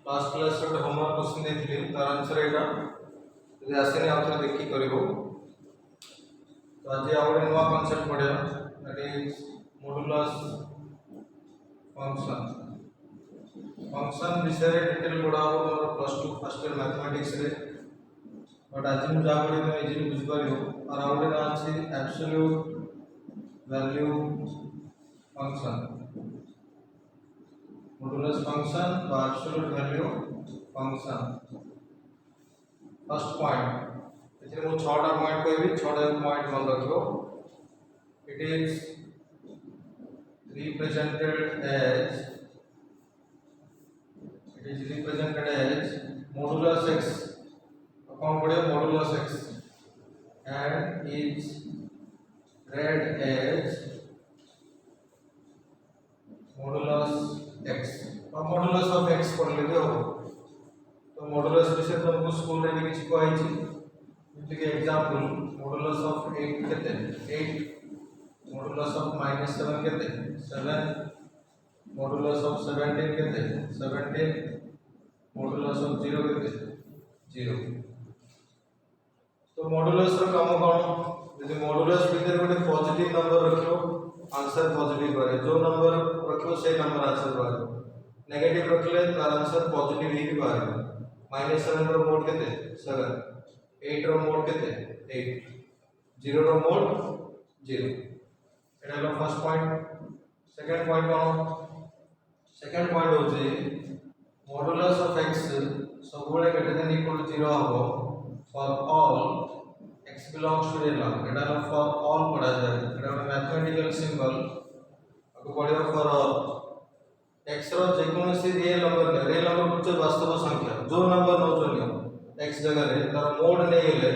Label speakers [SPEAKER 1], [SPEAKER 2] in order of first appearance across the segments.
[SPEAKER 1] Last class रे homework question देथिले तार answer एटा यदि आसेनी आउथरे देखि करिवो। तो आज आउ गोटे नुआ कॉन्सेप्ट पढ़िया that is modulus function. Function विषय रे डिटेल पढ़ा हो मोर प्लस 2 फर्स्ट ईयर मैथमेटिक्स रे, बट आज मु जा पढ़ी तो इजीली बुझ पारियो। और आउ गोटे ना अछि absolute value function, modulus function বা absolute value function. First point एथिरे मु 6टा पॉइंट कहबी, 6टा पॉइंट मन रखियो। It is represented as modulus x, कौन पढ़े modulus x, and is read as modulus x। अब modulus of x पढ़ लेते हो तो modulus विषय तुमको स्कूल रे भी किसी को आई छी। जैसे कि एग्जांपल modulus of 8 केते 8, modulus of -7 केते 7, modulus of 17 केते 17, modulus of 0 केते 0। तो modulus रो काम कोन, यदि modulus भीतर गोटे पॉजिटिव नंबर रखियो आंसर पॉजिटिव करे, जो नंबर रखियो से नंबर आंसर बारे, नेगेटिव रखले तार आंसर पॉजिटिव ही बारे। -7 रो मोड केते 7, 8 रो मोड केते 8, 0 रो मोड 0। एटा लो फर्स्ट पॉइंट। सेकंड पॉइंट कोन, सेकंड पॉइंट होची मॉडुलस ऑफ x सब बेले ग्रेटर देन इक्वल टू 0 हो for all x belongs to real number. एटा लो फॉर ऑल पढ़ा जाय, एटा मैथमेटिकल सिंबल आपको पढ़ियो फॉर x रो जे कोनोसी रियल नंबर ने, रियल नंबर कुछ वास्तव संख्या जो नंबर नो चलियो x जगह रे तार मोड नै हेले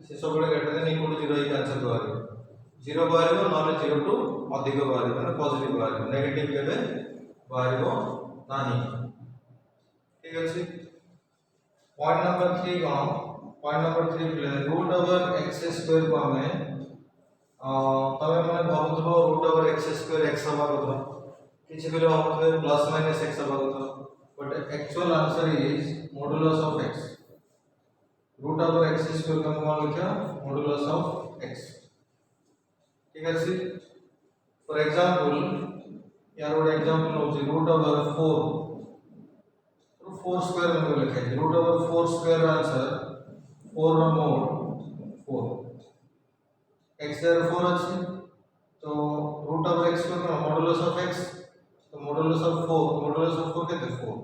[SPEAKER 1] से सब बेले ग्रेटर देन इक्वल टू 0 ही आंसर बारे। 0 बाहरिबो नले 0 टू अधिक बाहरिबो, माने पॉजिटिव बाहरिबो, नेगेटिव केबे बाहरिबो नाही। ठीक अछि। पॉइंट नंबर 3 कोन, पॉइंट नंबर 3 ले रूट ओवर x स्क्वायर को हमें तबे माने भाबुथबो root over x square x हबा कथा, किछि बेले भाबुथबे प्लस माइनस x हबा कथा, but actual answer is modulus of x। Root over x square का मान लिखा मॉडुलस ऑफ x। ठीक है। फॉर एग्जांपल यार वो एग्जांपल हो रूट ओवर 4, तो 4 स्क्वायर में लिखा है रूट ओवर 4 स्क्वायर आंसर 4 रो मोड 4, x देयर 4 अछि तो रूट ओवर x को मॉडुलस ऑफ x, तो मॉडुलस ऑफ 4, मॉडुलस ऑफ 4 केते 4,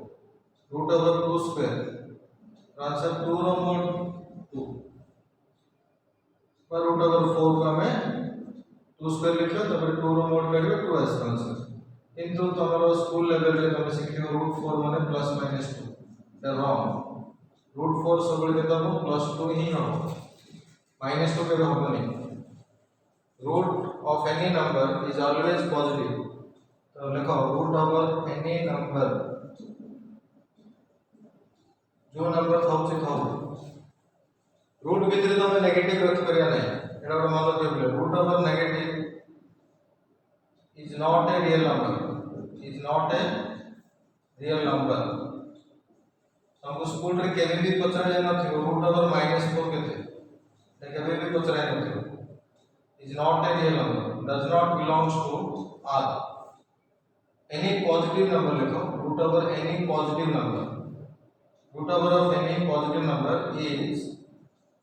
[SPEAKER 1] रूट ओवर 2 स्क्वायर आंसर 2 रो मोड 2, पर रूट ओवर 4 को हमें 2 स्क्वायर लिखो तब 2 रो मोड करियो 2 आंसर आंसर। किंतु तमरो स्कूल लेवल रे तुम सिखियो रूट 4 माने plus minus 2, the wrong. Root 4 सब बेले तब प्लस 2 ही हो, माइनस 2 केबे होबनी। Root of any number is always positive, तो लिखो रूट ओवर एनी नंबर, जो नंबर थाउची थाउ रूट भीतर तुम नेगेटिव रख परिया नहीं, एटा मान लो के root over negative is not a real number, is not a real number। हमको स्कूल रे केबे भी पचरा जाय न थियो रूट ओवर -4 केते, ते केबे भी पचरा न थियो, is not a real number, does not belongs to R। any positive number लिखो, root over any positive number, root over of any positive number is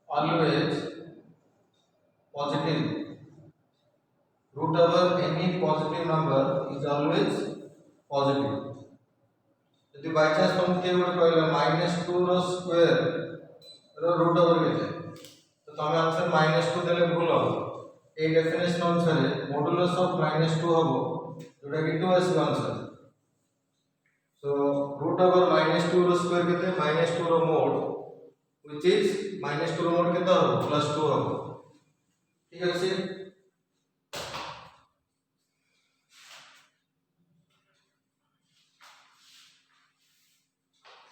[SPEAKER 1] always positive, root over any positive number is always positive। यदि by chance तुम के गोटे कहले -2 रो square रो root over केते, तो तमे आंसर -2 देले भूल हो। ए डेफिनेशन अनुसार मॉडुलस ऑफ -2 हबो जोटा कि 2 आसी आंसर। सो रूट ओवर -2 रो स्क्वायर केते -2 रो मोड व्हिच इज -2 रो मोड केते हो +2 हो। ठीक अछि।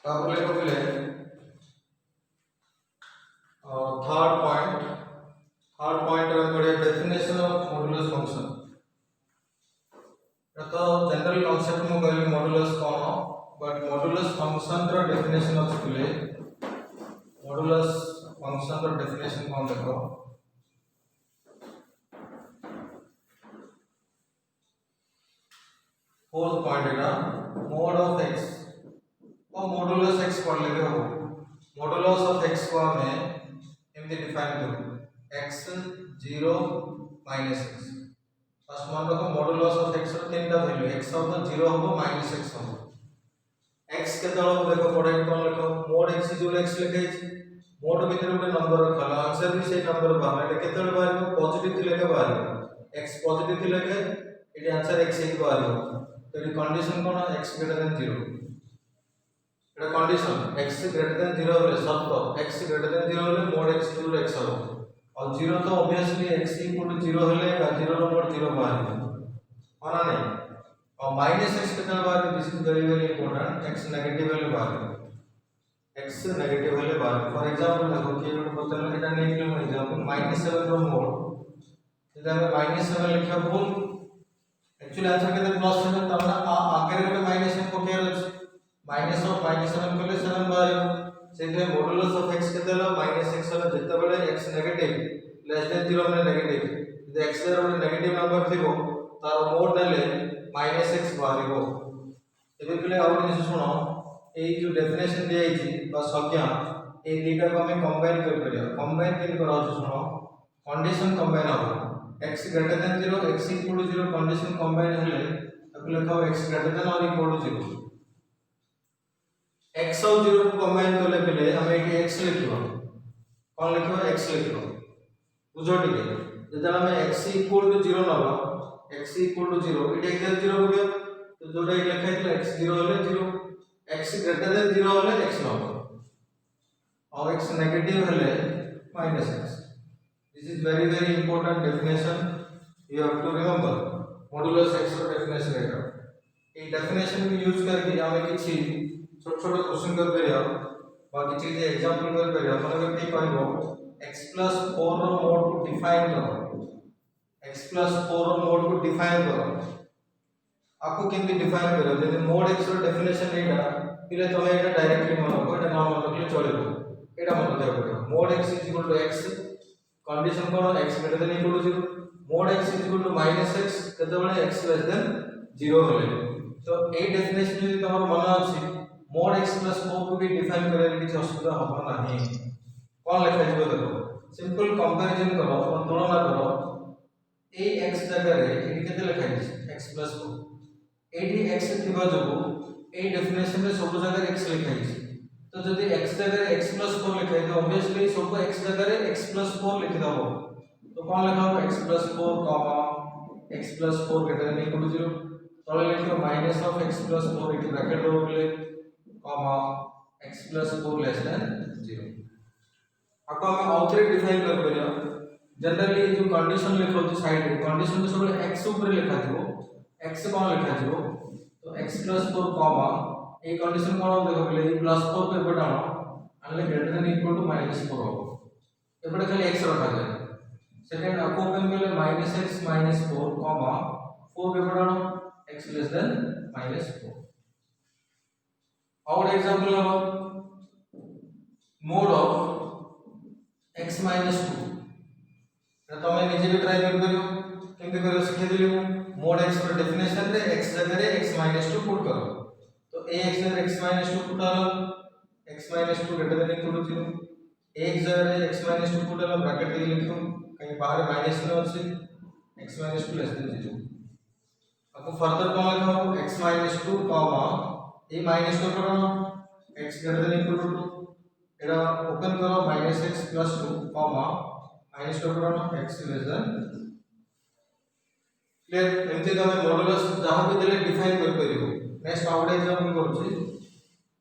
[SPEAKER 1] अब लेको बोले थर्ड पॉइंट रे पड़े डेफिनेशन ऑफ मॉडुलस फंक्शन। तो जनरल कांसेप्ट में कहली मॉडुलस कोन, बट मॉडुलस फंक्शन फंक्शन रो डेफिनेशन अछि बोले मॉडुलस फंक्शन रो डेफिनेशन कोन देखो फोर्थ पॉइंट है मोड ऑफ x और मॉडुलस x पढ़ लेते हो मॉडुलस ऑफ x को हमें एमती डिफाइन करू x 0 माइनस x फर्स्ट मान रखो मॉडुलस ऑफ x रो तीनटा वैल्यू x हो 0 हो माइनस x हो x केते हो देखो प्रोडक्ट कोन लिखो मोड x इक्वल x लिखै छी मोड भीतर गोटे नंबर रखला आंसर भी से नंबर बाहर एटा केते बाहर पॉजिटिव थिले के बाहर x पॉजिटिव थिले के एटी आंसर x ही बाहर तो ये कंडीशन कोन x ग्रेटर देन 0 एटा कंडीशन x ग्रेटर देन 0 होले सत्य x ग्रेटर देन 0 होले मोड x इक्वल x हो और 0 तो ऑब्वियसली x इक्वल 0 होले का 0 रो मोड 0 बाहर माना नहीं और माइनस x कितना बाहर this is very very important x negative value बाहर x नेगेटिव वैल्यू बाहर फॉर एग्जांपल देखो कि एक बोतल एटा नेगेटिव एग्जांपल -7 रो मोड इधर में -7 लिखा भूल एक्चुअली आंसर के प्लस 7 तब ना आगे रे -7 को केयर अछि माइनस ऑफ -7 कले 7 बाहर सेते मॉडुलस ऑफ x केते लो -x वाला जत्ते बेले x नेगेटिव लेस देन 0 में नेगेटिव यदि x रे रो नेगेटिव नंबर थिबो तार मोड नेले -x बाहरिबो एबे बेले आउ जिनिस सुनो एई जो डेफिनेशन दिया छी बा संज्ञा ए दुटा को हमें कंबाइन कर परिया कंबाइन केन करा सुनो कंडीशन कंबाइन हो x greater than 0 x equal to 0 condition combine हेले अब लिखो x ग्रेटर देन और इक्वल टू 0 x और 0 को कंबाइन करले पहले हमें एटी x लिखिबो कोन लिखिबो x लिखिबो बुझो ठीक है जदि हमें x इक्वल टू 0 नबा x इक्वल टू 0 एटी एक्चुअल 0 हो गया तो जोटा लिखा है x 0 होले 0 x ग्रेटर देन 0 होले x नबा और x नेगेटिव होले -x this is very very important definition you have to remember modulus x रो डेफिनेशन है ए डेफिनेशन भी यूज करके हमें किछि छोट छोट क्वेश्चन कर परिया बाकी चीज एग्जांपल कर परिया मन करके कहबो x 4 रो मोड को डिफाइन करो x 4 रो मोड को डिफाइन करो आपको केमती डिफाइन करो जदि मोड x रो डेफिनेशन एटा पिले तमे एटा डायरेक्टली मन रखो एटा नाम मन रखले चलेबो एटा मन रखियो पड़ो मोड x x कंडीशन कोन x greater than equal to 0 mod x -x केते बेले x लेस देन 0 होले तो ए डेफिनेशन यदि तमर मन अछि मोड x 4 को भी डिफाइन करे किछ असुविधा होबा नाही कोन लिखा जिवो देखो सिंपल कंपैरिजन करो और तुलना करो ए x जगह रे एटी केते लिखा छै x 4 एटी x थिबा जबो ए डेफिनेशन रे सब जगह x लिखा छै तो जदि x जगह रे x 4 लिखा है तो ऑब्वियसली सब x जगह रे x 4 लिख दबो तो कोन लिखा हो x 4 x 4 greater than equal to 0 तले लिखियो minus of x 4 into bracket रो बोले x 4 लेस देन 0 आपको हम आउटरे डिफाइन कर परिया जनरली जो कंडीशन लिखो जो साइड रे कंडीशन तो सब x ऊपर लिखा दिबो x कोन लिखा दिबो तो x 4 ए कंडीशन कोन देखो पहले +4 पे बटाओ अनले ग्रेटर देन इक्वल टू -4 हो एबडे खाली x रखा जाए सेकंड आपको ओपन करले -x -4 4 पे बटाओ x लेस देन -4 और example low mode of x -2 तमे निजे भी ट्राई कर करियो केमते करियो सिखे दिली मोड x पर डेफिनेशन रे x जगह रे x -2 पुट करो तो ax जगह x -2 पुटालो x -2 greater than equal to 0 ax जगह रे x -2 पुटालो ब्रैकेट दे लिखो कहीं बाहर माइनस न अछि x -2 लेस देन 0 आपको फर्दर कोन लिखो x -2 ए माइनस को करो x greater than equal to 2 एरा ओपन करो -x +2 माइनस को करो x लेस देन क्लियर एमते तमे मॉडुलस जहां भी देले डिफाइन कर परिबो नेक्स्ट आउट एग्जांपल करूची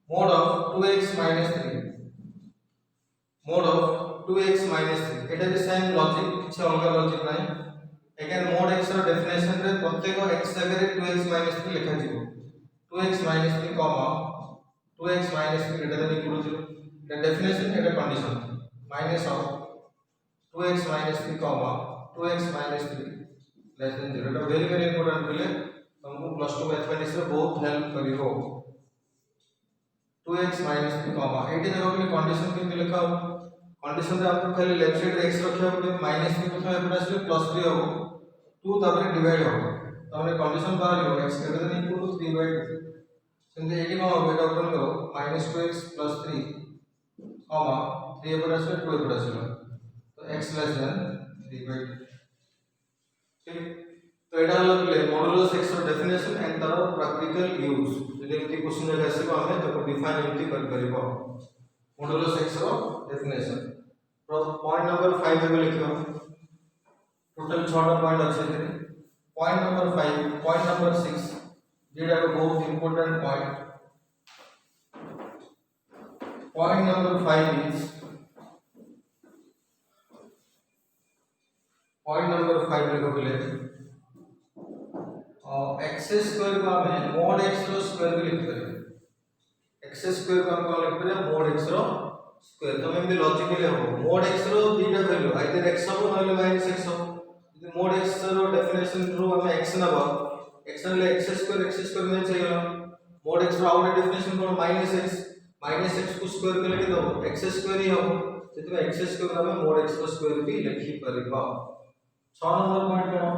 [SPEAKER 1] mod of 2x 3 mod of 2x 3 एटा भी सेम लॉजिक किछ अलग लॉजिक नाही अगेन मोड x रो डेफिनेशन रे प्रत्येक x जगह रे 2x 3 लिखा जिवो 2x 3 2x 3 greater than equal to 0 the definition एटा condition minus of 2x 3 2x 3 less than 0 एटा वेरी वेरी इंपोर्टेंट बिले तुमको +2 मैथमेटिक्स रे बहुत हेल्प करिवो 2x माइनस 3 कॉमा एटी देखो कि कंडीशन केमती लिखा हो कंडीशन रे आपको खाली लेफ्ट साइड रे x रखिया पड़े माइनस 3 प्रथम एपटे आसले प्लस 3 हो 2 तापर डिवाइड हो तमने कंडीशन बाहर हो x greater than equal to 3 by 2 सेंते एटी कोन हो एटा ओपन करो माइनस 2x प्लस 3 कॉमा 3 एपटे आसले 2 एपटे आसले तो x लेस देन 3 बाय 2 ठीक तो एटा हला प्ले मॉडुलस x रो डेफिनेशन एंड तार प्रैक्टिकल यूज जदि एमती क्वेश्चन रे आसीबो हमें तो डिफाइन एमती कर परिबो मॉडुलस x रो डेफिनेशन पॉइंट नंबर 5 में लिखो टोटल 6 टा पॉइंट अछि एथे पॉइंट नंबर 5 पॉइंट नंबर 6 जेडा को बहुत important point number 5 is point number 5 लिखो पहले x स्क्वायर को हमें mod x रो स्क्वायर भी लिख करे x स्क्वायर को हम लिख करे mod x रो स्क्वायर तो हम भी लॉजिकली हो mod x रो दीटा वैल्यू आइदर x हो नले माइनस x हो यदि mod x रो डेफिनेशन रो हमें x नबा x ले x स्क्वायर में चाहिए mod x रो आउट डेफिनेशन को माइनस x को स्क्वायर के लेके दो x स्क्वायर ही हो जेते x स्क्वायर हमें mod x रो स्क्वायर भी लिखि परिबा 6 number point cone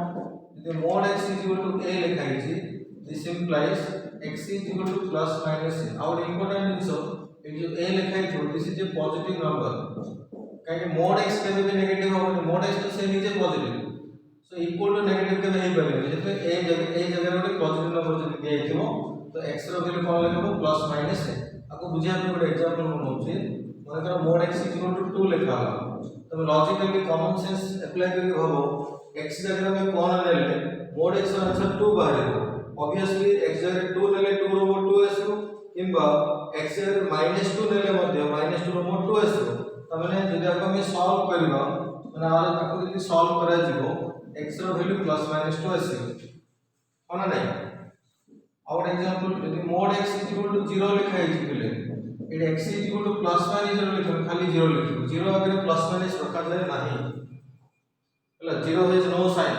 [SPEAKER 1] the mod x is equal to a लिखा है this implies x is equal to plus minus a our important is ये जो a लिखा है this is a positive number कहीं mod x के भी नेगेटिव होगा mod x तो से नीचे positive so equal to negative के नहीं बनेगा जब a जगह में पॉजिटिव नंबर जब दिया है तो x रो वैल्यू कौन लिखो प्लस माइनस है आपको बुझिया पे ଗୋଟେ एग्जांपल हम होचे माने करो mod x is equal to 2 लिखा है तो लॉजिकली कॉमन सेंस अप्लाई करके भाबो x जगह में कौन ले mod x ର आंसर 2 बाहर ऑब्वियसली x जगह 2 ले 2 रो mod 2 आसो किंबा x जगह -2 ले मध्य -2 रो mod 2 आसो त माने जदि आप हम सॉल्व करबा माने आपको जदि सॉल्व करा जिवो x रो वैल्यू +-2 आसो कोना नहीं और एग्जांपल यदि mod x 0 लिखा है जिले एट x +-0 लिखो खाली 0 लिखो 0 आगे +- रखा जाए नहीं मतलब 0 हैज नो साइन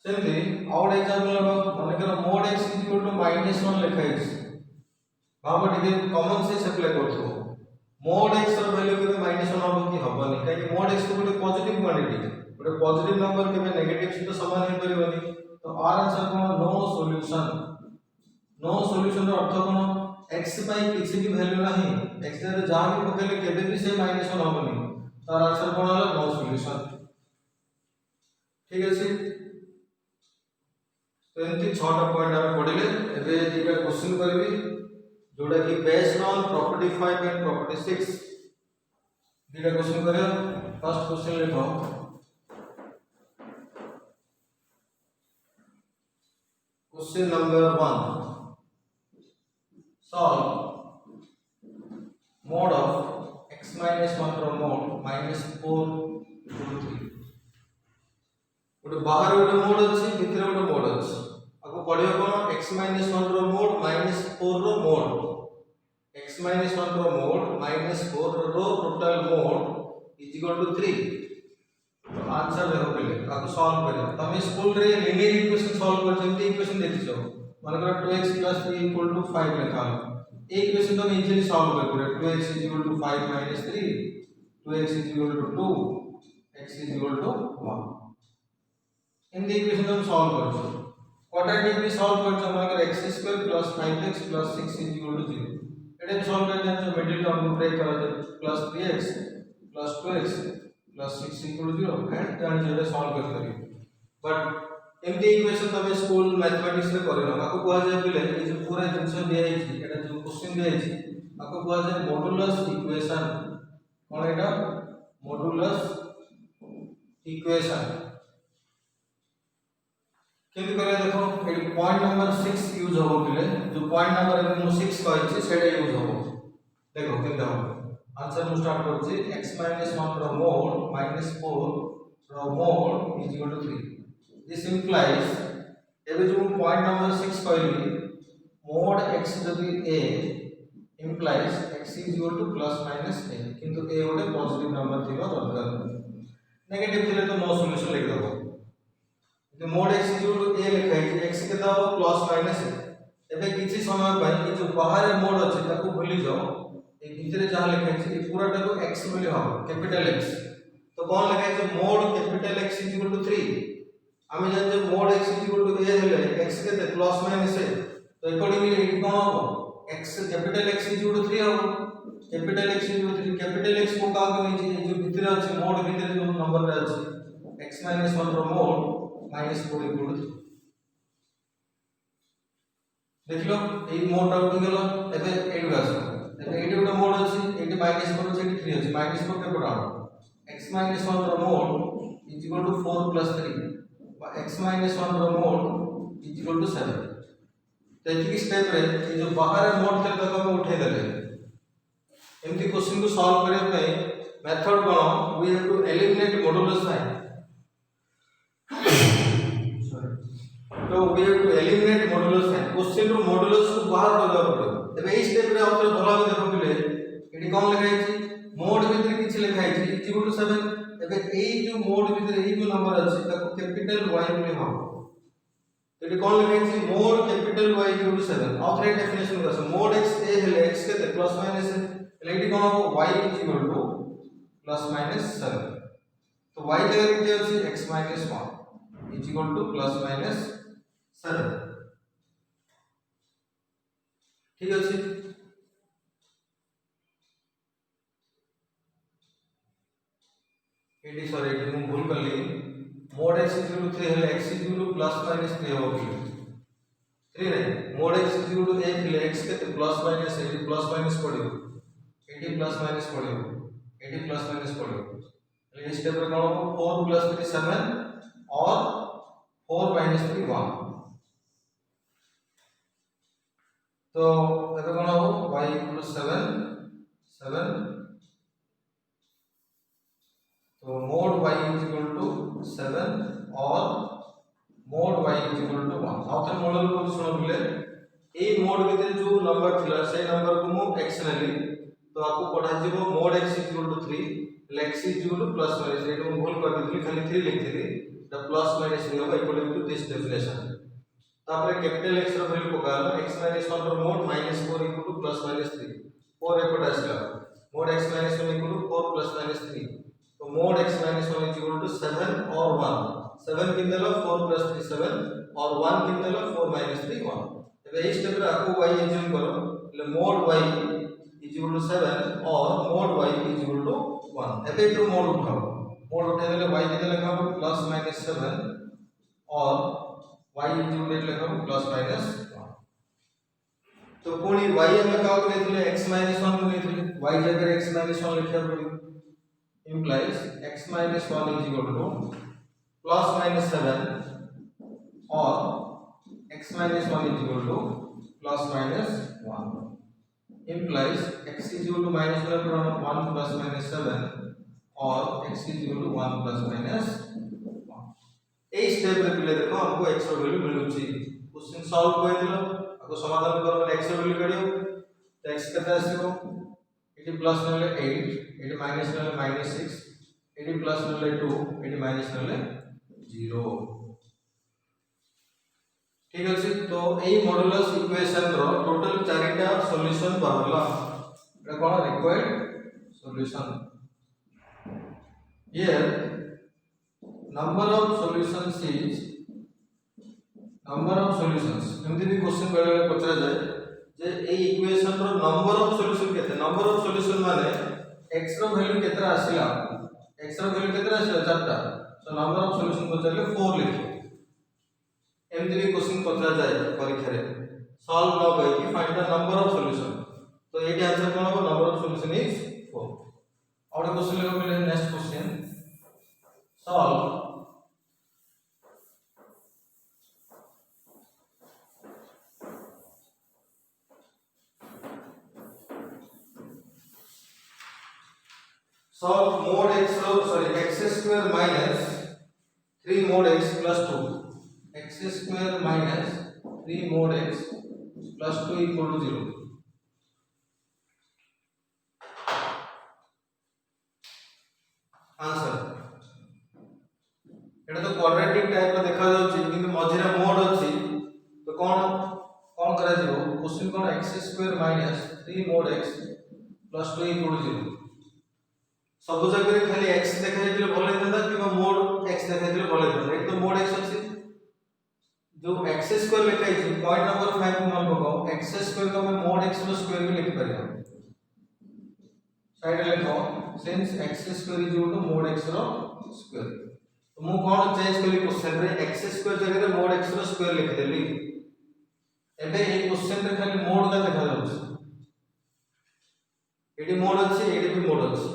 [SPEAKER 1] सेमती आउट एग्जांपल माने करो mod x -1 लिखा है बाबा टिके कॉमन सेंस अप्लाई करथो mod x ର वैल्यू केबे -1 होबो कि होबनी काहे mod x तो गोटे पॉजिटिव क्वांटिटी गोटे पॉजिटिव नंबर केबे नेगेटिव सहित समान हे परिबनी तो आर आंसर कोन नो सॉल्यूशन रो अर्थ कोन x पाई किछि भी वैल्यू नाही x रे जहां भी पकेले केबे भी से -1 होबनी तार आंसर कोन होला नो सॉल्यूशन ठीक अछि तो एंती 6 टा पॉइंट हम पढिले एबे एटा क्वेश्चन करबी जोडा कि based on property 5 and property 6 दीटा क्वेश्चन करियो फर्स्ट क्वेश्चन लिखो question number 1 solve mod of x minus 1 रो mod -4 3 गोटे बाहर गोटे मोड अछि भितर गोटे मोड अछि आपको पढियो कोन x -1 रो मोड -4 रो मोड x -1 रो मोड -4 रो total mod is equal to 3 तो आंसर देखो पहले आपको सॉल्व करियो तमे स्कूल रे लीनियर इक्वेशन सॉल्व कर जेंती इक्वेशन देखिछो मान करो 2x + 3 = 5 लिखा ए इक्वेशन तो इजीली सॉल्व कर पूरे 2x = 5 - 3 2x = 2 x = 1 in the equation हम सॉल्व करछो क्वाड्रेटिक भी सॉल्व करछो माने x² + 5x + 6 = 0 एटे सॉल्व कर जानो मिडिल टर्म को ब्रेक करा जाए +3x + 2x + 6 = 0 एंड जान जेडे सॉल्व कर करियो बट एमती इक्वेशन तमे स्कूल मैथमेटिक्स रे करनो आपको कहा जाय पहले ये जो पूरा जिंस दिया है एटा जो क्वेश्चन दिया है आपको कहा जाय मॉडुलस इक्वेशन कोन एटा मॉडुलस इक्वेशन केमि करे देखो ए पॉइंट नंबर 6 यूज होबो पहले जो पॉइंट नंबर 6 कहै छै सेटा यूज होबो देखो केमि होबो आंसर मु स्टार्ट कर छी x - 1 रो mod -4 रो mod is equal to 3 this implies एबे जो पॉइंट नंबर 6 कहली mod x जदि a implies x is equal to +- a किंतु a गोटे पॉजिटिव नंबर थिबा दरकार नेगेटिव थिले तो नो सॉल्यूशन लिख दबो तो mod x is equal to a लिखा है x के दाओ +- a एबे किछि समय पई जो बाहर मोड अछि ताको भूली जाओ ए भितरे जहां लिखा है ए पूराटा को x बोली हो कैपिटल x तो कौन लिखा है mod capital x equal to 3 आमे जान जे mod x equal to a हेले x के प्लस माइनस है तो अकॉर्डिंगली इट कौन हो x capital x equal to 3 हो capital x equal to 3 capital x को का करनी है जो भितरे अछि मोड भितरे जो नंबर रे अछि x - 1 रो मोड -4 इक्वल टू 3 देखलो ए मोड आउट हो गेलो एबे एडु आसो एबे एडु गोटे मोड अछि एटी -4 अछि एटी 3 अछि -4 के पडाउ x - 1 रो मोड इज इक्वल टू 4 + 3 बा x - 1 रो मोड इज इक्वल टू 7 तो एती स्टेप रे ए जो बाहर मोड थे तक हम उठे देले एमती क्वेश्चन को सॉल्व करे पे मेथड कोन we have to eliminate modulus sign तो we have to eliminate modulus sign question रो मॉडुलस को बाहर करबा पड़ो एबे एई स्टेप रे आउथरे भला के देखो पिले एटी कोन लिखाई छी मोड भीतर किछ लिखाई छी इक्वल टू 7 एबे एई जो मोड भीतर एई जो नंबर अछि ताको कैपिटल y बोली हम तो एटी कोन लिखाई छी mod capital y equal to 7 आउथरे डेफिनेशन करस मोड x a हेले x के प्लस माइनस है एटी कोन हो y equal to plus minus 7 तो y जगह किते अछि x - 1 equal to plus minus 7 ठीक अछि एटी सॉरी एटी मु भूल करली मोड x इक्वल टू 3 हेले x equal to plus minus 3 हो गई 3 रे मोड x इक्वल टू 8 हेले x के plus minus eighty plus minus पड़ियो एटी प्लस माइनस पड़ियो एटी प्लस माइनस पड़ियो ले इस स्टेप रे कोन हो 4 + 3 7 और 4 - 3 1 तो एतो कोन हो y इक्वल टू 7 7 तो मोड y इक्वल टू 7 और मोड y इक्वल टू 1 आउथर मॉडल को सुनो बिले ए मोड भीतर जो नंबर थिला से नंबर को मु x नेली तो आपको पढ़ा जीवो mod x equal to 3 x equal to plus minus एटो भूल कर दिली खाली 3 लिखथिली द प्लस माइनस नहीं होगा इक्वल टू दिस डेफिनेशन तापर कैपिटल x रो वैल्यू पकालो x - 1 रो mod -4 equal to plus minus 3 4 एपट आसला मोड x - 1 इक्वल टू 4 + -3 तो मोड x - 1 इक्वल टू 7 और 1 7 किन देलो 4 + 3 7 और 1 किन देलो 4 - 3 1 एबे इस स्टेप रे आपको y एज्यूम करो ले मोड y इक्वल टू 7 और मोड y इक्वल टू 1 एबे तो मोड उठाओ मोड उठा देले y के लिखा हो +-7 और y इक्वल टू लिखा हो +-1 तो पुणी y हम का करथिले x - 1 को लेथिले y जगह x - 1 लिखा पड़ियो implies x - 1 is equal to +-7 और x - 1 is equal to +-1 implies x is equal to -1 + -7 और x is equal to 1 + -1 a step रे पिले देखो हमको x रो वैल्यू मिलुची क्वेश्चन सॉल्व कोइ दिलो आपको समाधान करो x रो वैल्यू काढियो तो x केते आसीबो एटी प्लस नले 8 एटी माइनस नले -6 एटी प्लस नले 2 एटी माइनस नले 0 ठीक अछि तो एई मॉडुलस इक्वेशन रो टोटल चारिटा सॉल्यूशन बाहरला एटा कोन required solution here number of solutions is number of solutions एमती भी क्वेश्चन बेले पचरा जाय जे ए इक्वेशन रो नंबर ऑफ सॉल्यूशन केते नंबर ऑफ सॉल्यूशन माने x रो वैल्यू केतरा आसिला x रो वैल्यू केतरा आसिला चारटा सो नंबर ऑफ सॉल्यूशन पचरले 4 लिखो एमती भी क्वेश्चन पचरा जाय परीक्षा रे सॉल्व न होय कि find the number of solution तो एटी आंसर कोन हो नंबर ऑफ सॉल्यूशन इज 4 और क्वेश्चन लेको मिले next question solve solve mod x x square minus 3 mod x plus 2 x square minus 3 mod x plus 2 equal to 0 answer एटा तो quadratic type रो देखा जाउची किंतु मझिरा mode अछि तो कोन करा कोन x² minus 3 mod x plus 2 equal 0 सब जगह खाली x देखाई दिले भले होता कि mod x देखाई दिले भले होता एक तो mod x अछि जो x² लिखाई छै पॉइंट नंबर 5 को मन पकाओ x² को हम mod x रो स्क्वायर भी लिख परिया साइड लिखो since x² is equal to mod x रो स्क्वायर तो मु कोन चेंज करी क्वेश्चन रे x² जगह रे mod x रो स्क्वायर लिख देली एबे ए क्वेश्चन रे खाली mod का देखा जाउछ एडी mod अछि एडी भी mod अछि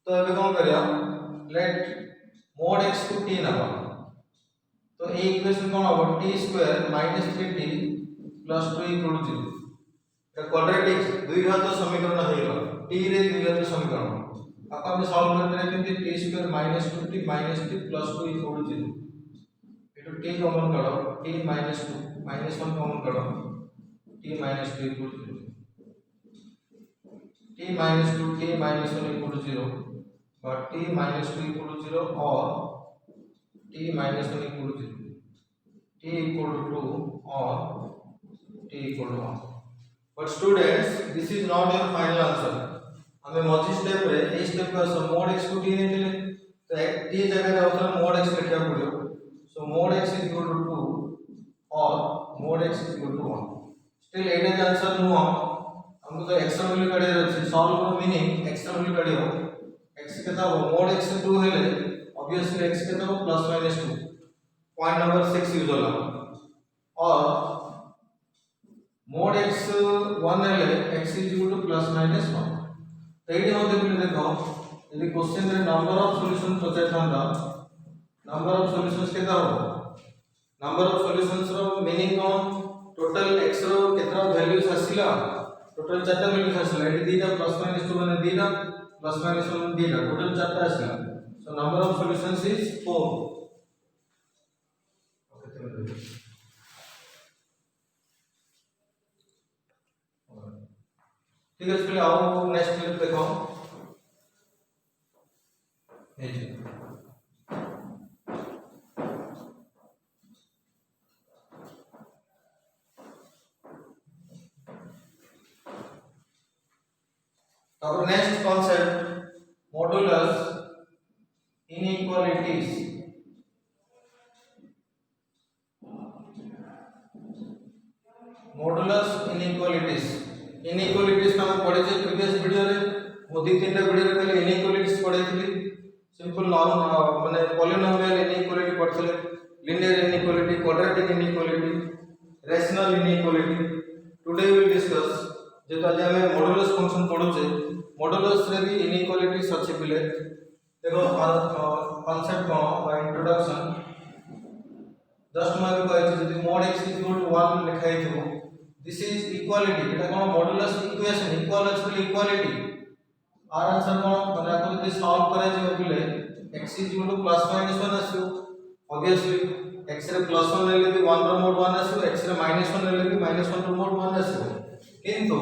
[SPEAKER 1] तो एबे कोन करिया लेट mod x को t नबा तो ए इक्वेशन कोन हो t² - 3t + 2 = 0 ए क्वाड्रेटिक द्विघात समीकरण हेला t रे द्विघात समीकरण अपन हम सॉल्व करते हैं कि t² - 2t - t + 2 = 0 एटू t common करो t - 2 -1 कॉमन करो t - 2 = 0 t - 2 t - 1 = 0 but t - 2 = 0 or t - 1 = 0 t equal to 2 or t equal to 1 but students this is not your final answer हमें मझी स्टेप रे a step का mod x को t नेतिले तो t जगह रे होता mod x लिखिया पड़ियो so mod x = 2 or mod x = 1 still एटा के आंसर नो हमको तो x रो वैल्यू काढिया अछि सॉल्व रो मीनिंग x रो वैल्यू काढियो x केता हो mod x 2 हेले ऑब्वियसली x केता हो +- 2 पॉइंट नंबर 6 यूज होला और mod x 1 हेले x = +- 1 तो एडी हो देखो यदि क्वेश्चन रे नंबर ऑफ सॉल्यूशन पचार थांदा नंबर ऑफ सॉल्यूशंस केता हो नंबर ऑफ सॉल्यूशंस रो मीनिंग कोन टोटल x रो केतरा वैल्यूज आसिला टोटल 4 टा वैल्यूज आसिला एडी दीटा +- 2 माने दीटा +- 1 दीटा टोटल 4 टा आसिला so number of solutions is 4 ठीक है चलिए आओ नेक्स्ट क्लिप देखो ये जी अब next concept modulus inequalities modulus inequalities का हम पढ़े थे प्रीवियस वीडियो रे वो दी तीन वीडियो रे पहले इनइक्वालिटीज पढ़े थी सिंपल नॉर्मल माने पॉलिनोमियल इनइक्वालिटी पढ़थले linear inequality quadratic inequality rational inequality today we will discuss जेतो आज हमें मॉडुलस फंक्शन पढुचे मॉडुलस रे भी इनइक्वालिटीज अछि पिले देखो कांसेप्ट कोन बाय इंट्रोडक्शन जस्ट मैं कहै छी यदि mod x = 1 लिखाइ थो दिस इज इक्वालिटी एटा कोन मॉडुलस इक्वेशन इक्वालिटी आर आंसर कोन माने आपको यदि सॉल्व करे जे पिले x = +- 1 आसो ऑब्वियसली x रे +1 लेले भी 1 रो mod 1 आसो x रे -1 लेले भी -1 रो mod 1 आसो किंतु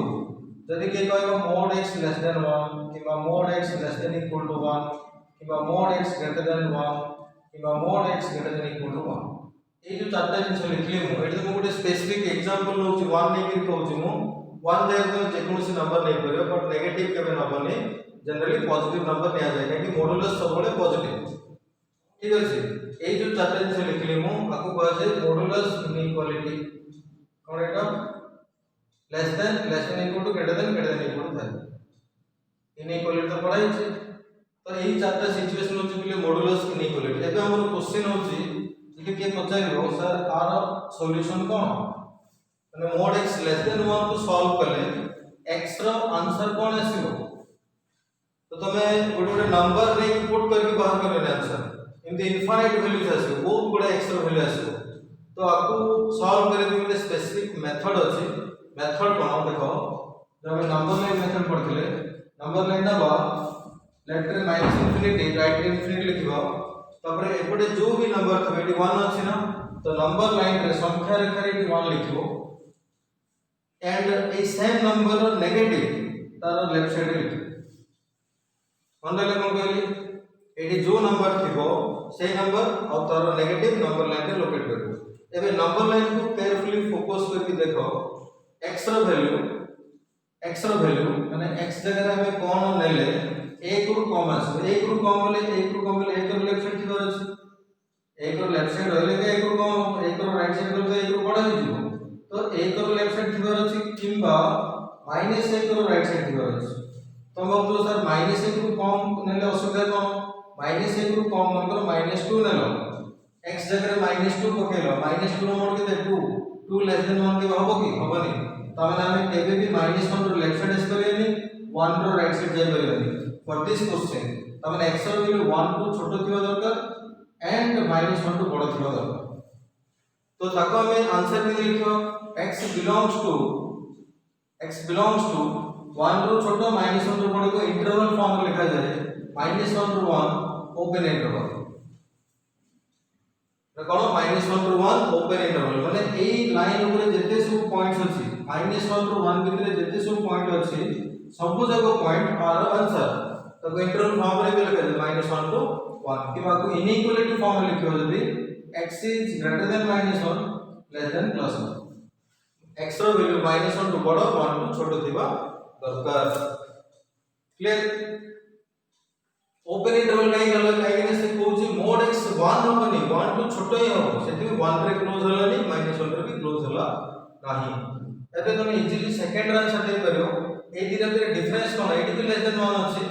[SPEAKER 1] यदि के कहबो mod x less than 1 किबा mod x less than equal to 1 किबा mod x greater than 1 किबा mod x greater than equal to 1 ए जो चारटा जिंस लिखले मु एटा मु गोटे स्पेसिफिक एग्जांपल नोची 1 नै कि कहूची मु 1 दे तो जे कोनसी नंबर नै परियो बट नेगेटिव केबे नबनी जनरली पॉजिटिव नंबर निया जाय कि मॉडुलस सबले पॉजिटिव ठीक अछि ए जो चारटा जिंस लिखले मु आकु कहै छै मॉडुलस इनइक्वालिटी कोन एटा less than equal to greater than equal to था इनइक्वालिटी तो पढ़ाई छै तो एही चारटा सिचुएशन होची कि मॉडुलस इनइक्वालिटी एबे हमर क्वेश्चन होची कि के पचारियो सर आर सॉल्यूशन कोन माने mod x लेस देन 1 को सॉल्व करले x रो आंसर कोन आसीबो तो तमे गोटे नंबर नै इनपुट करके बाहर करले आंसर एमते इनफाइनाइट वैल्यूज आसीबो बहुत गुडा x रो वैल्यू आसीबो तो आपको सॉल्व करे के स्पेसिफिक मेथड अछि मेथड कोन देखो जब नंबर लाइन मेथड पढ़थिले नंबर लाइन ना बा लेफ्ट रे -∞ राइट रे इनफिनिटी लिखबो तबरे एपटे जो भी नंबर थबे 1 अछि ना तो नंबर लाइन रे संख्या रेखा रे 1 लिखिबो एंड ए सेम नंबर नेगेटिव तार लेफ्ट साइड रे लिखिबो मन ले कोन कहली एडी जो नंबर थिबो से नंबर और तार नेगेटिव नंबर लाइन रे लोकेट करबो एबे नंबर लाइन को केयरफुली फोकस करके देखो x रो वैल्यू माने x जगह हमें कोन नेले 1 रु कम आसे 1 रु कम बोले 1 रु कम बोले 1 रो लेफ्ट साइड थिबार अछि 1 रो लेफ्ट साइड रहले के 1 रु कम 1 रो राइट साइड रहले 1 रु बडा हो जिवो तो 1 रो लेफ्ट साइड थिबार अछि किंबा -1 रो राइट साइड थिबार अछि तो हम तो सर -1 रु कम नेले असुविधा कोन -1 रु कम मनकर -2 नेलो x जगह -2 पकेलो -2 रो मोड के 2 लेस देन 1 के हबो कि हबनी तामे हमें केबे भी -1 रो लेफ्ट साइड एस करियनी 1 रो राइट साइड जाय परियनी फॉर दिस क्वेश्चन तामे x रो वैल्यू 1 टू छोटो थिबा दरकार एंड -1 टू बडो थिबा दरकार तो ताको हमें आंसर में लिखो x बिलोंग्स टू 1 रो छोटो -1 रो बडो को इंटरवल फॉर्म में लिखा जाए -1 रो 1 ओपन इंटरवल कोन -1 रो 1 ओपन इंटरवल माने एई लाइन ऊपर जते सब पॉइंट्स अछि -1 रो 1 भितरे जते सब पॉइंट अछि सब जगह पॉइंट आर आंसर तो इंटरवल फॉर्म रे भी लिखा जाय -1 टू 1 कि बाको इनइक्वालिटी फॉर्म में लिखियो जदी x is greater than -1 less than +1 x रो वैल्यू -1 टू बडो 1 टू छोटो थिबा दरकार क्लियर ओपन इंटरवल नहीं गलो काहे से कोची मोड x 1 होबनी 1 टू छोटो ही हो सेति 1 रे क्लोज होला नहीं -1 रे भी क्लोज होला नाही एबे तुम इजीली सेकंड आंसर दे परियो ए धीरे धीरे डिफरेंस कोन एटी भी लेस देन 1 अछि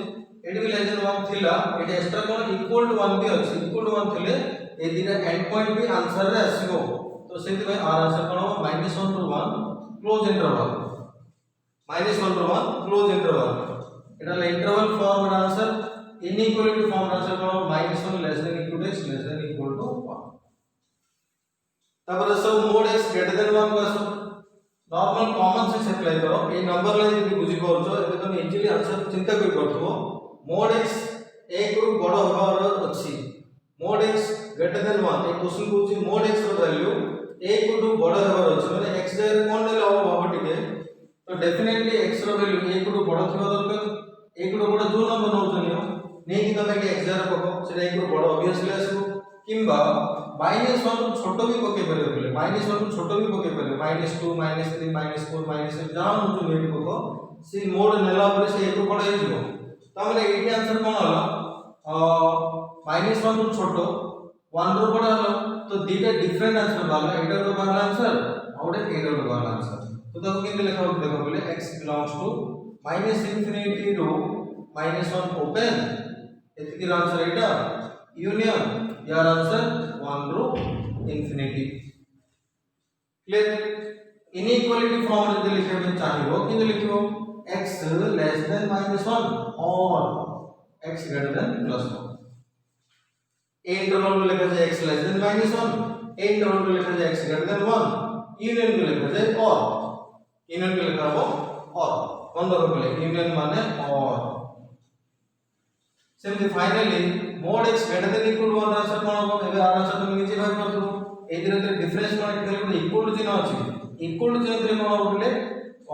[SPEAKER 1] एटी भी लेस देन 1 थिला एटी एक्स्ट्रा कोन इक्वल टू 1 भी अछि इक्वल टू 1 थिले ए धीरे एंड पॉइंट भी आंसर रे आसीबो तो सेति में आर आंसर कोन हो -1 to 1 close interval -1 to 1 close interval एटा interval form answer inequality form answer कोन -1 less than equal to x less than equal to 1 तबर सब मोड x ग्रेटर देन 1 को नॉर्मल कॉमन सेंस अप्लाई करो ए number line जदी बुझी परछो एबे तुम इजीली आंसर चिंता कर परथो मोड x 1 रु बडो होबार अछि मोड x ग्रेटर देन 1 ए क्वेश्चन कोची मोड x रो वैल्यू 1 रु बडो होबार अछि माने x जगह कोन नेले होबो टिके तो डेफिनेटली x रो वैल्यू 1 रु बडो थिबा दरकार 1 रु बडो जो नंबर नौचनियो नहीं कि तमे के x जगह पको सेटा 1 रु बडो ऑब्वियसली आसीबो किंबा -1 रु छोटो भी पके परबे बोले -1 रु छोटो भी पके परबे -2 -3 -4 -6 जान जो नेट पको सी मोड नेला पर से 1 रु बडो हे जिवो तमले एटी आंसर कोन होला -1 रु छोटो 1 रु बडो होला तो दीटा डिफरेंट आंसर बाला एटा रो बाला आंसर और एटा रो बाला आंसर तो ताको केते लिखा हो देखो बोले x बिलोंग्स टू -∞ रो -1 ओपन एतिकी आंसर एटा यूनियन यार आंसर 1 रो इंफिनिटी क्लियर इनइक्वालिटी फॉर्म रे लिखे में चाहिबो कि लिखिबो x लेस देन -1 और x ग्रेटर देन +1 ए इंटरवल में लिखा जाए x लेस देन -1 ए इंटरवल में लिखा जाए x ग्रेटर देन 1 यूनियन में लिखा जाए और यूनियन में लिखा हो और कौन दो बोले यूनियन माने और सेमती finally mod x greater than equal to 1 answer कोन हो एबे आर आंसर तुम नीचे भाग करथु ए धीरे धीरे डिफरेंस कोन इक्वल इक्वल टू चिन्ह अछि इक्वल टू चिन्ह कोन हो बोले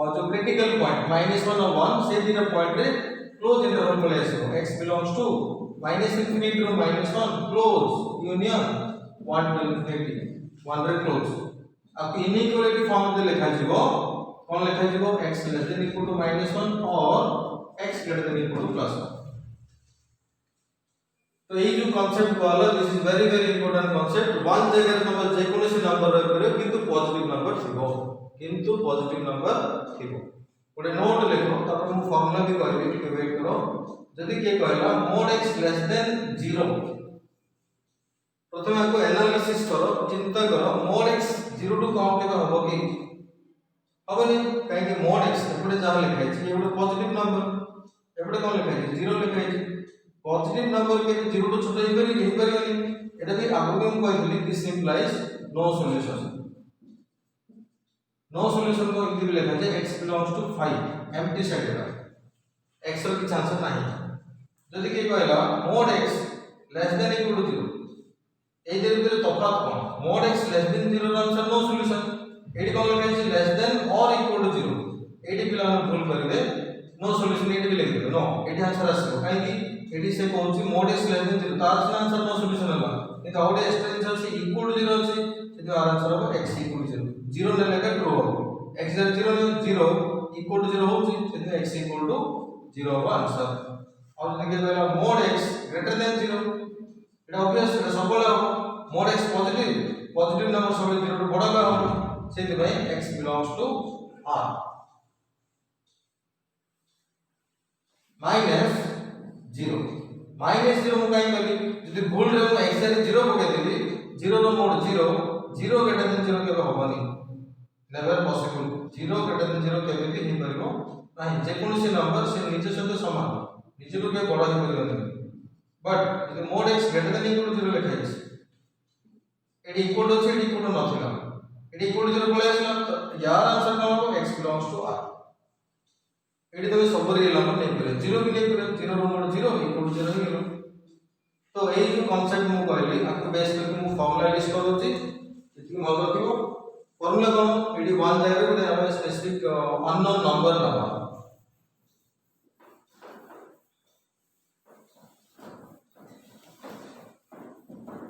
[SPEAKER 1] और जो क्रिटिकल पॉइंट -1 और 1 से धीरे पॉइंट रे क्लोज इंटरवल बोले आसीबो x belongs to -∞ to -1 close union 1 to infinity 1 रे क्लोज अब इनइक्वालिटी फॉर्म में लिखा जिवो कोन लिखा जिवो x less than equal to -1 और x greater than equal to +1 तो ये जो कांसेप्ट वाला this is very important concept one जगह तुम जे कोनोसी नंबर रख करियो किंतु पॉजिटिव नंबर थिबो गोटे नोट लिखो तापर हम फार्मूला भी कहबे कि वेट करो जदी के कहला मोड x लेस देन 0 प्रथम आपको एनालिसिस करो चिंता करो मोड x 0 टू कम के हबो कि हबनी काहे कि मोड x एपटे जा लिखा है ये गोटे पॉजिटिव नंबर एपटे कोन लिखा है 0 लिखा है पॉजिटिव नंबर के 0 टू छोटा ही करियनी एटा भी आगु हम कहथली दिस इंप्लाइज नो सॉल्यूशन को इति भी लिखा जाए x belongs to 5 empty set एटा x रो की चांस नाही जदी के कहला mod x less than equal to 0 ए जे भीतर तफात कोन मोड x लेस देन 0 रो आंसर नो सॉल्यूशन एटी कोन लिखा है लेस देन और इक्वल टू 0 एटी पिला भूल करबे नो सॉल्यूशन एटी भी लिख दे नो एटी आंसर आसीबो काहे कि एटी से कहउची मोड x लेस देन 0 तार से आंसर नो सॉल्यूशन होला ए आउट एक्सटेंशन से इक्वल टू 0 अछि से आर आंसर हो x इक्वल टू 0 0 ने लेके ट्रू हो x 0 0 इक्वल टू 0 होची सेते x इक्वल टू 0 हो आंसर और देखिए पहला mod x ग्रेटर देन 0 এটা obvious এটা সকলে হবে mod x পজিটিভ নাম্বার সবই 0 টু বড় হবে সেতে ভাই x belongs to r minus 0 ମୁଁ କାଇଁ କହିଲି ଯଦି ଭୁଲ ରେ ମୁଁ x ରେ 0 ପକେଇ ଦେଲି 0 ର mod 0 0 greater than 0 କେବେ ହବନି never possible 0 greater than 0 କେବେ ବି ହେଇ परिबो नाही जे कोनोसी नंबर से निज सहित समान निज को के बड़ा हेई परिबो नहीं बट যদি mod x greater than equal to 0 লেখা আছে এটি ইকুয়াল টু আছে এটি ইকুয়াল টু নথিলা এটি ইকুয়াল টু 0 পড়ে আসলা তো यार आंसर কোন হবে x belongs to r এটি তুমি সবরি নম্বর নেই করে 0 भी नहीं करे 0 रो mod 0 इक्वल टू 0 हेलो तो एई जो कांसेप्ट मु कहली आपको बेस करके मु फार्मूला लिस्ट कर दोची इतनी मन रखिबो फार्मूला कोन एडी 1 जाय रे हम स्पेसिफिक अननोन नंबर नबा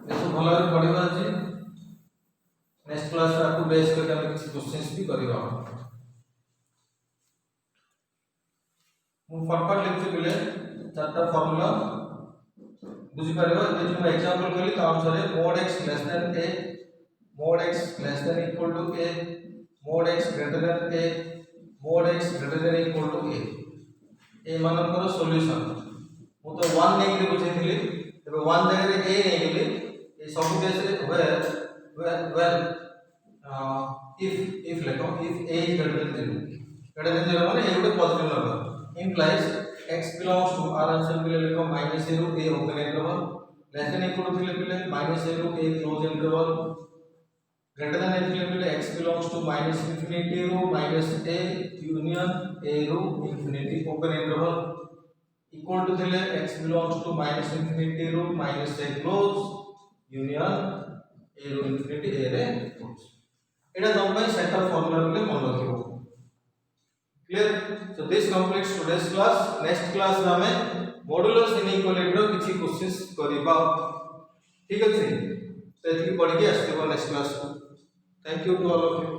[SPEAKER 1] देखो भलो रे पढिबा अछि नेक्स्ट क्लास रे आपको बेस करके हम कुछ क्वेश्चंस भी करिबा मु फटफट लिखते बिले चारटा फार्मूला बुझी पारिबो जे जो एग्जांपल कहली तो अनुसार mod x less than a mod x less than equal to a mod x greater than a mod x greater than equal to a ए मानकर सॉल्यूशन मु तो 1 नै के बुझैथिली तबे 1 जगह रे a नै गेली ए सब केस रे well if लेखो if a is greater than 0 माने ए ଗୋଟେ positive number implies x belongs to r आंसर के लिए लिखो minus a रो a open interval less than equal to के लिए minus a रो a close interval greater than के लिए x belongs to minus infinity रो minus a union a रो infinity open interval equal to के x belongs to minus infinity रो minus a close union a रो infinity a रे close एटा तम पे सेट ऑफ फार्मूला के मन रखिबो clear so this completes today's class next class रे हमें मॉडुलस इनइक्वालिटी रो किछि क्वेश्चंस करिबा ठीक अछि तो एथि पढि के आस्ते नेक्स्ट क्लास को thank you to all of you